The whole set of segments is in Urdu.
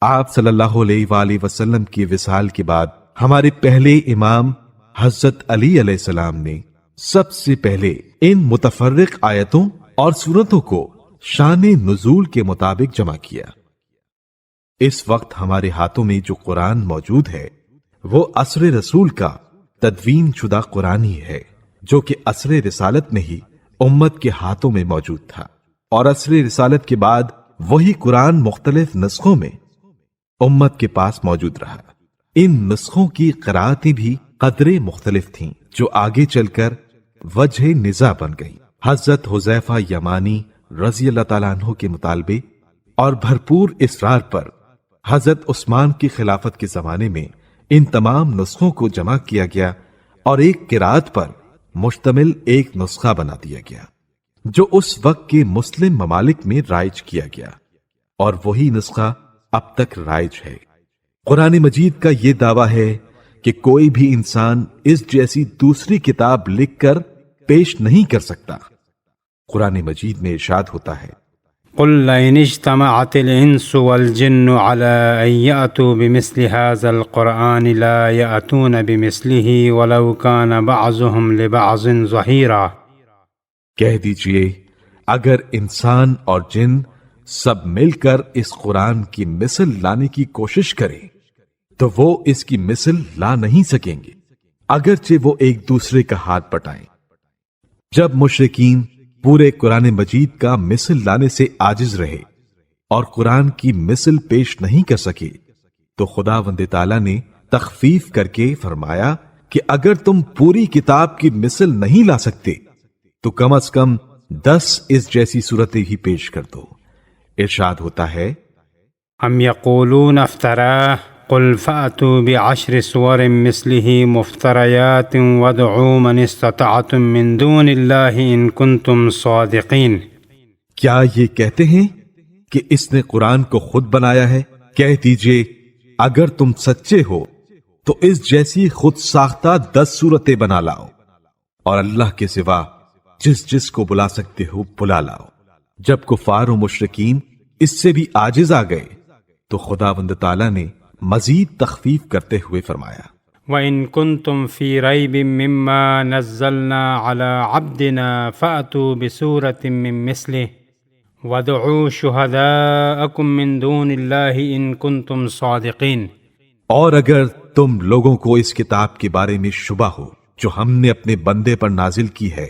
آپ صلی اللہ علیہ وآلہ وسلم کی وصال کے بعد ہمارے پہلے امام حضرت علی علیہ السلام نے سب سے پہلے ان متفرق آیتوں اور سورتوں کو شان نزول کے مطابق جمع کیا۔ اس وقت ہمارے ہاتھوں میں جو قرآن موجود ہے وہ عصر رسول کا تدوین شدہ قرآن ہی ہے، جو کہ عصر رسالت میں ہی امت کے ہاتھوں میں موجود تھا، اور عصر رسالت کے بعد وہی قرآن مختلف نسخوں میں امت کے پاس موجود رہا۔ ان نسخوں کی قرأتیں بھی قدرے مختلف تھیں، جو آگے چل کر وجہ نزاع بن گئی۔ حضرت حذیفہ یمانی رضی اللہ تعالیٰ عنہ کے مطالبے اور بھرپور اصرار پر حضرت عثمان کی خلافت کے زمانے میں ان تمام نسخوں کو جمع کیا گیا اور ایک قرأت پر مشتمل ایک نسخہ بنا دیا گیا، جو اس وقت کے مسلم ممالک میں رائج کیا گیا، اور وہی نسخہ اب تک رائج ہے۔ قرآن مجید کا یہ دعویٰ ہے کہ کوئی بھی انسان اس جیسی دوسری کتاب لکھ کر پیش نہیں کر سکتا۔ قرآن مجید میں ارشاد ہوتا ہے، قل لئن اجتمعت الانس والجن على ان يأتوا بمثل هذا القرآن لا يأتون بمثله ولو كان بعضهم لبعض ظهيرا۔ کہہ دیجئے اگر انسان اور جن سب مل کر اس قرآن کی مثل لانے کی کوشش کریں تو وہ اس کی مثل لا نہیں سکیں گے، اگرچہ وہ ایک دوسرے کا ہاتھ بٹائیں۔ جب مشرکین پورے قرآن مجید کا مثل لانے سے عاجز رہے اور قرآن کی مثل پیش نہیں کر سکے تو خداوند تعالیٰ نے تخفیف کر کے فرمایا کہ اگر تم پوری کتاب کی مثل نہیں لا سکتے تو کم از کم 10 اس جیسی صورتیں ہی پیش کر دو۔ ارشاد ہوتا ہے، ام یقولون افتراه قل فأتوا بعشر سور مثله مفتریات وادعوا من استطعتم من دون الله ان کنتم صادقین۔ کیا یہ کہتے ہیں کہ اس نے قرآن کو خود بنایا ہے؟ کہہ دیجئے اگر تم سچے ہو تو اس جیسی خود ساختہ 10 صورتیں بنا لاؤ، اور اللہ کے سوا جس کو بلا سکتے ہو بلا لاؤ۔ جب کفار و مشرکین اس سے بھی عاجز آ گئے تو خداوند تعالیٰ نے مزید تخفیف کرتے ہوئے فرمایا، وَإِن كُنتُم فِي رَيْبٍ مِّمَّا نَزَّلْنَا عَلَىٰ عَبْدِنَا فَأْتُوا بِسُورَةٍ مِّن مِّثْلِهِ وَادْعُوا شُهَدَاءَكُم مِّن دُونِ اللَّهِ إِن كُنتُم صَادِقِينَ۔ اور اگر تم لوگوں کو اس کتاب کے بارے میں شبہ ہو جو ہم نے اپنے بندے پر نازل کی ہے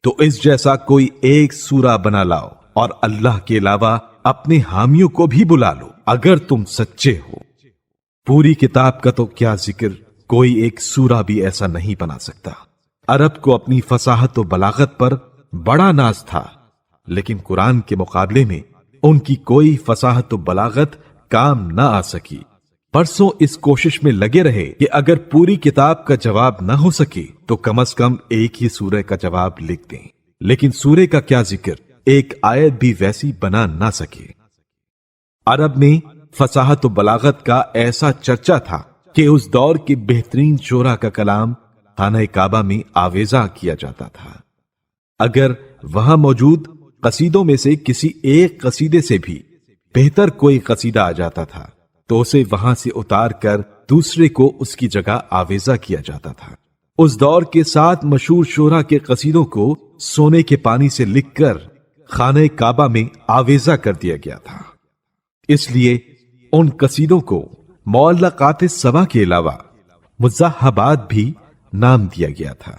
تو اس جیسا کوئی ایک سورہ بنا لاؤ، اور اللہ کے علاوہ اپنے حامیوں کو بھی بلا لو اگر تم سچے ہو۔ پوری کتاب کا تو کیا ذکر، کوئی ایک سورہ بھی ایسا نہیں بنا سکتا۔ عرب کو اپنی فصاحت و بلاغت پر بڑا ناز تھا، لیکن قرآن کے مقابلے میں ان کی کوئی فصاحت و بلاغت کام نہ آ سکی۔ برسوں اس کوشش میں لگے رہے کہ اگر پوری کتاب کا جواب نہ ہو سکے تو کم از کم ایک ہی سورہ کا جواب لکھ دیں، لیکن سورہ کا کیا ذکر، ایک آیت بھی ویسی بنا نہ سکے۔ عرب میں فصاحت و بلاغت کا ایسا چرچا تھا کہ اس دور کے بہترین شعراء کا کلام خانہ کعبہ میں آویزاں کیا جاتا تھا۔ اگر وہاں موجود قصیدوں میں سے کسی ایک قصیدے سے بھی بہتر کوئی قصیدہ آ جاتا تھا تو اسے وہاں سے اتار کر دوسرے کو اس کی جگہ آویزہ کیا جاتا تھا۔ اس دور کے 7 مشہور شعراء کے قصیدوں کو سونے کے پانی سے لکھ کر خانہ کعبہ میں آویزہ کر دیا گیا تھا۔ اس لیے ان قصیدوں کو معلقات سبا کے علاوہ مزاحبات بھی نام دیا گیا تھا۔